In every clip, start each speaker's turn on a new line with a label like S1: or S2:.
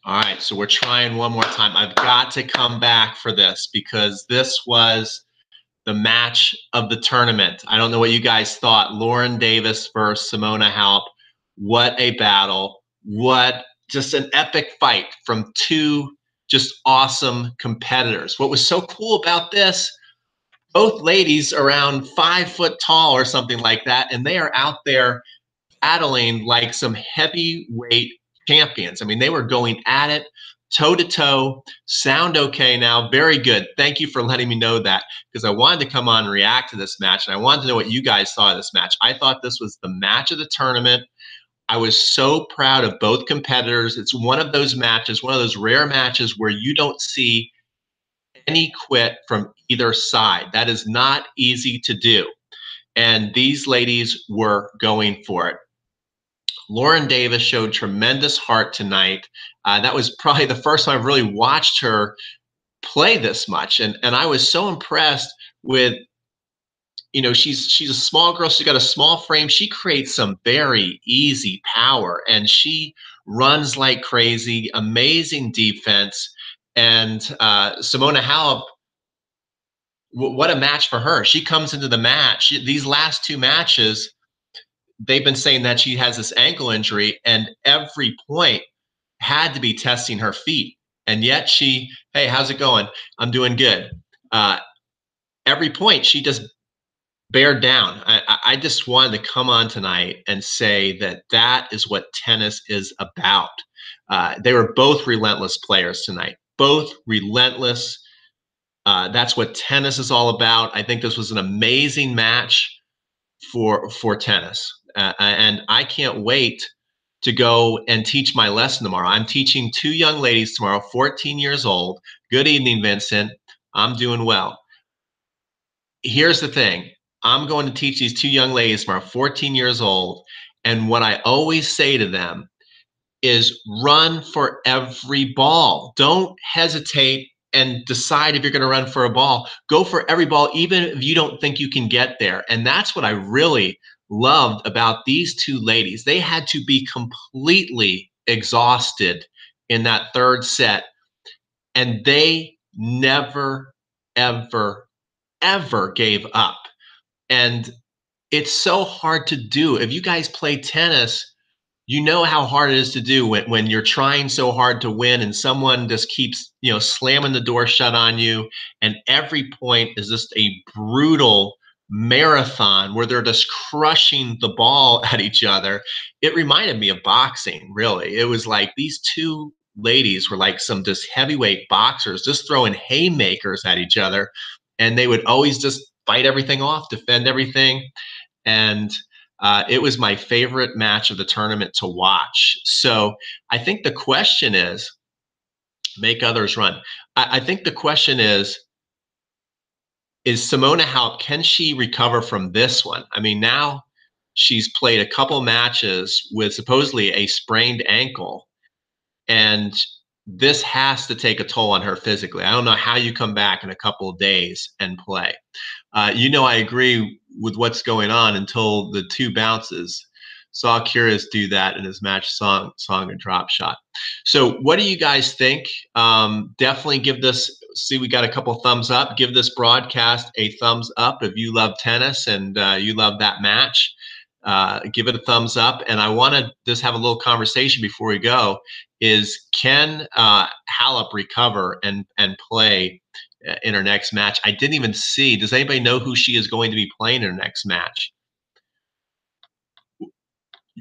S1: All right, so we're trying one more time. I've got to come back for this because this was the match of the tournament. I don't know what you guys thought. Lauren Davis versus Simona Halep. What a battle. What just an epic fight from two just awesome competitors. What was so cool about this, both ladies around 5 foot tall or something like that, and they are out there battling like some heavyweight champions. I mean, they were going at it toe to toe. Sound okay now? Very good. Thank you for letting me know that, because I wanted to come on and react to this match, and I wanted to know what you guys saw of this match. I thought this was the match of the tournament. I was so proud of both competitors. It's one of those matches, one of those rare matches where you don't see any quit from either side. That is not easy to do. And these ladies were going for it. Lauren Davis showed tremendous heart tonight. That was probably the first time I've really watched her play this much, and I was so impressed with. She's a small girl. She's got a small frame. She creates some very easy power, and she runs like crazy. Amazing defense, and Simona Halep. What a match for her! She comes into the match. These last two matches, they've been saying that she has this ankle injury, and every point had to be testing her feet. And yet hey, how's it going? I'm doing good. Uh, every point she just bared down. I just wanted to come on tonight and say that that is what tennis is about. They were both relentless players tonight, both relentless. That's what tennis is all about. I think this was an amazing match for tennis. And I can't wait to go and teach my lesson tomorrow. I'm teaching two young ladies tomorrow, 14 years old. Good evening, Vincent. I'm doing well. Here's the thing. I'm going to teach these two young ladies tomorrow, 14 years old. And what I always say to them is run for every ball. Don't hesitate and decide if you're going to run for a ball. Go for every ball, even if you don't think you can get there. And that's what I really loved about these two ladies. They had to be completely exhausted in that third set, and they never, ever, ever gave up. And it's so hard to do. If you guys play tennis, you know how hard it is to do when you're trying so hard to win and someone just keeps slamming the door shut on you, and every point is just a brutal marathon where they're just crushing the ball at each other. It reminded me of boxing, really. It was like these two ladies were like some just heavyweight boxers just throwing haymakers at each other, and they would always just fight everything off, defend everything. And it was my favorite match of the tournament to watch. So I think the question is, make others run. I think the question is Simona Halep, can she recover from this one? I mean, now she's played a couple matches with supposedly a sprained ankle, and this has to take a toll on her physically. I don't know how you come back in a couple of days and play. I agree with what's going on until the two bounces. Saw Kyrgios do that in his match song and drop shot. So what do you guys think? Definitely give this, see, we got a couple thumbs up. Give this broadcast a thumbs up if you love tennis and you love that match. Give it a thumbs up. And I want to just have a little conversation before we go, is can Halep recover and play in her next match? I didn't even see. Does anybody know who she is going to be playing in her next match?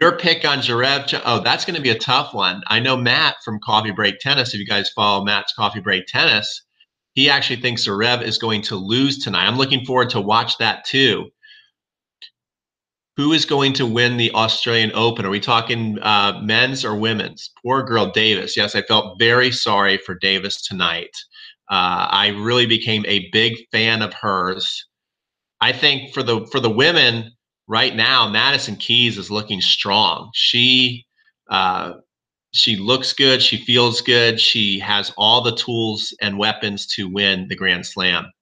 S1: Your pick on Zverev. Oh, that's going to be a tough one. I know Matt from Coffee Break Tennis. If you guys follow Matt's Coffee Break Tennis, he actually thinks Zverev is going to lose tonight. I'm looking forward to watch that too. Who is going to win the Australian Open? Are we talking men's or women's? Poor girl Davis. Yes, I felt very sorry for Davis tonight. I really became a big fan of hers. I think for the women right now, Madison Keys is looking strong. She looks good. She feels good. She has all the tools and weapons to win the Grand Slam.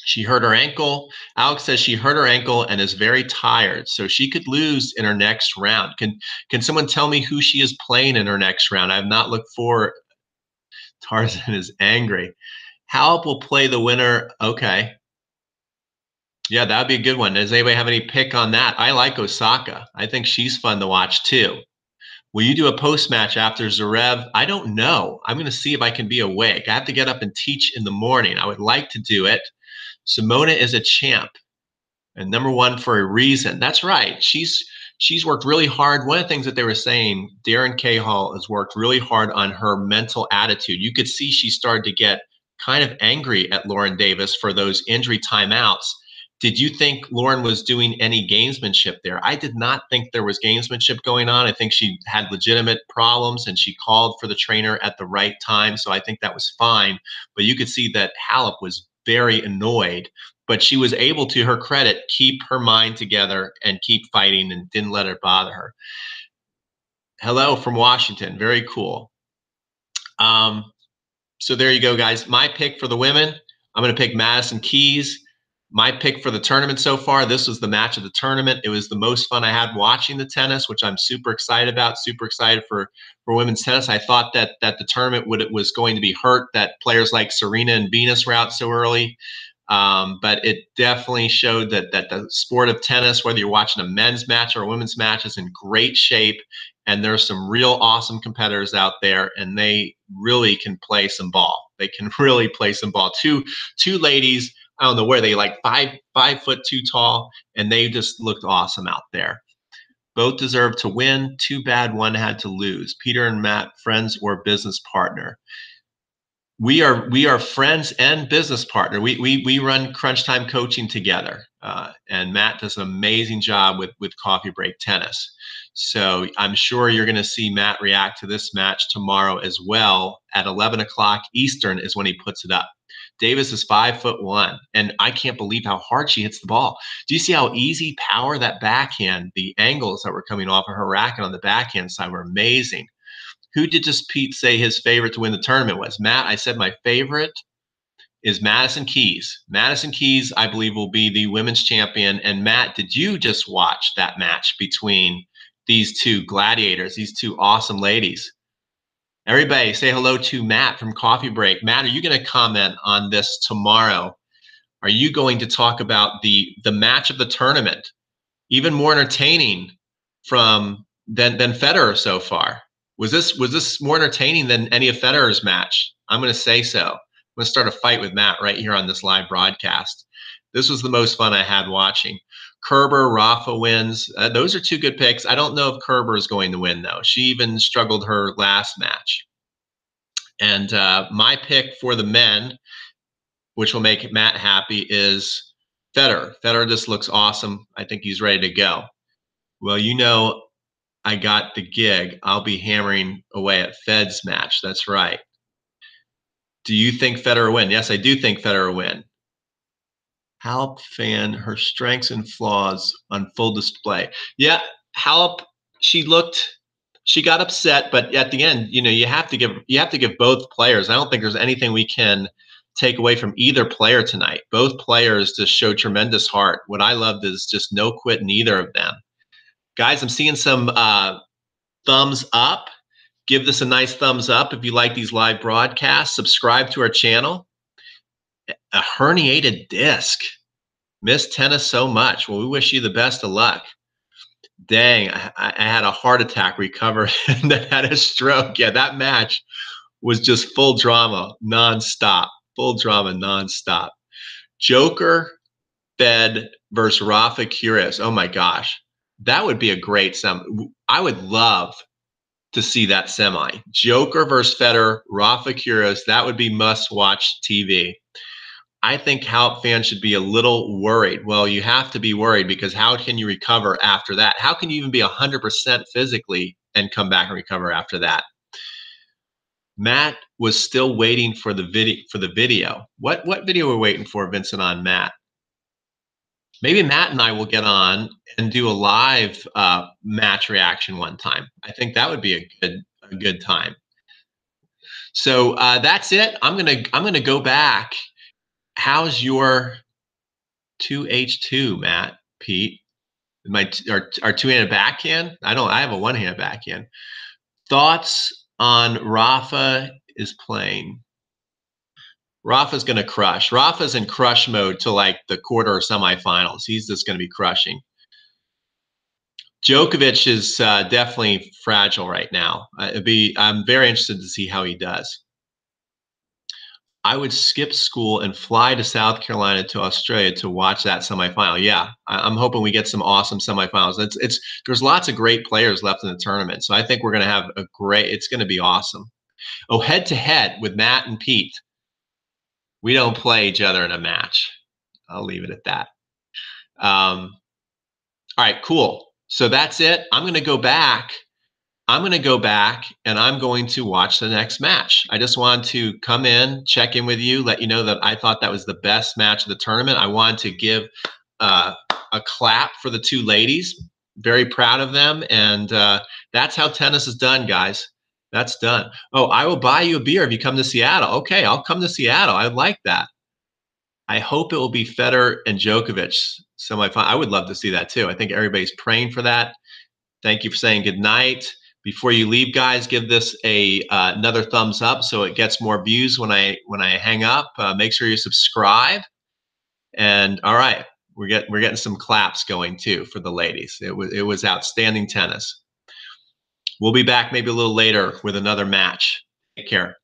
S1: She hurt her ankle. Alex says she hurt her ankle and is very tired, so she could lose in her next round. Can someone tell me who she is playing in her next round? I have not looked for. Tarzan is angry. Halep will play the winner. Okay. Yeah, that'd be a good one. Does anybody have any pick on that? I like Osaka. I think she's fun to watch too. Will you do a post match after Zverev? I don't know. I'm going to see if I can be awake. I have to get up and teach in the morning. I would like to do it. Simona is a champ and number one for a reason. That's right. She's worked really hard. One of the things that they were saying, Darren Cahill has worked really hard on her mental attitude. You could see she started to get kind of angry at Lauren Davis for those injury timeouts. Did you think Lauren was doing any gamesmanship there? I did not think there was gamesmanship going on. I think she had legitimate problems and she called for the trainer at the right time. So I think that was fine. But you could see that Halep was very annoyed, but she was able, to her credit, keep her mind together and keep fighting and didn't let it bother her. Hello from Washington. Very cool. So there you go, guys. My pick for the women, I'm going to pick Madison Keys. My pick for the tournament so far, this was the match of the tournament. It was the most fun I had watching the tennis, which I'm super excited about. Super excited for women's tennis. I thought that the tournament was going to be hurt, that players like Serena and Venus were out so early. But it definitely showed that the sport of tennis, whether you're watching a men's match or a women's match, is in great shape. And there's some real awesome competitors out there, and they really can play some ball. They can really play some ball. Two ladies, I don't know where they, like 5'2" tall, and they just looked awesome out there. Both deserved to win. Too bad one had to lose. Peter and Matt, friends or business partner? We are friends and business partner. We run Crunch Time Coaching together, and Matt does an amazing job with Coffee Break Tennis. So I'm sure you're going to see Matt react to this match tomorrow as well. At 11 o'clock Eastern is when he puts it up. Davis is 5'1", and I can't believe how hard she hits the ball. Do you see how easy power that backhand? The angles that were coming off of her racket on the backhand side were amazing. Who did just Pete say his favorite to win the tournament was? Matt, I said my favorite is Madison Keys. Madison Keys, I believe, will be the women's champion. And Matt, did you just watch that match between these two gladiators, these two awesome ladies? Everybody say hello to Matt from Coffee Break. Matt, are you going to comment on this tomorrow? Are you going to talk about the match of the tournament? Even more entertaining than Federer so far. Was this more entertaining than any of Federer's match? I'm going to say so. I'm going to start a fight with Matt right here on this live broadcast. This was the most fun I had watching. Kerber, Rafa wins. Those are two good picks. I don't know if Kerber is going to win, though. She even struggled her last match. And my pick for the men, which will make Matt happy, is Federer. Federer just looks awesome. I think he's ready to go. Well, you know, I got the gig. I'll be hammering away at Fed's match. That's right. Do you think Federer win? Yes, I do think Federer win. Halep fan, her strengths and flaws on full display. Yeah, Halep, she got upset, but at the end, you have to give both players. I don't think there's anything we can take away from either player tonight. Both players just showed tremendous heart. What I loved is just no quit in either of them. Guys, I'm seeing some thumbs up. Give this a nice thumbs up if you like these live broadcasts. Subscribe to our channel. A herniated disc. Miss tennis so much. Well, we wish you the best of luck. Dang, I had a heart attack, recovered, and then had a stroke. Yeah, that match was just full drama, nonstop. Full drama, nonstop. Joker, Fed versus Rafa Kyrgios. Oh my gosh, that would be a great semi. I would love to see that semi. Joker versus Federer, Rafa Kyrgios. That would be must-watch TV. I think Halep fans should be a little worried. Well, you have to be worried because how can you recover after that? How can you even be 100% physically and come back and recover after that? Matt was still waiting for the video. What video are we waiting for, Vincent, on Matt? Maybe Matt and I will get on and do a live match reaction one time. I think that would be a good time. So that's it. I'm gonna go back. How's your 2H2, Matt, Pete. Our two-handed backhand? I have a one-handed backhand. Thoughts on Rafa is playing. Rafa's going to crush. Rafa's in crush mode to like the quarter or semifinals. He's just going to be crushing. Djokovic is definitely fragile right now. I'm very interested to see how he does. I would skip school and fly to South Carolina to Australia to watch that semifinal. Yeah, I'm hoping we get some awesome semifinals. There's lots of great players left in the tournament, so I think we're going to have it's going to be awesome. Oh, head to head with Matt and Pete. We don't play each other in a match. I'll leave it at that. All right, cool. So that's it. I'm going to go back and I'm going to watch the next match. I just wanted to come in, check in with you, let you know that I thought that was the best match of the tournament. I wanted to give a clap for the two ladies. Very proud of them. And that's how tennis is done, guys. That's done. Oh, I will buy you a beer if you come to Seattle. Okay, I'll come to Seattle. I like that. I hope it will be Federer and Djokovic semifinal. I would love to see that too. I think everybody's praying for that. Thank you for saying good night. Before you leave, guys, give this another thumbs up so it gets more views when I hang up. Make sure you subscribe. And all right, we're getting some claps going too for the ladies. It was outstanding tennis. We'll be back maybe a little later with another match. Take care.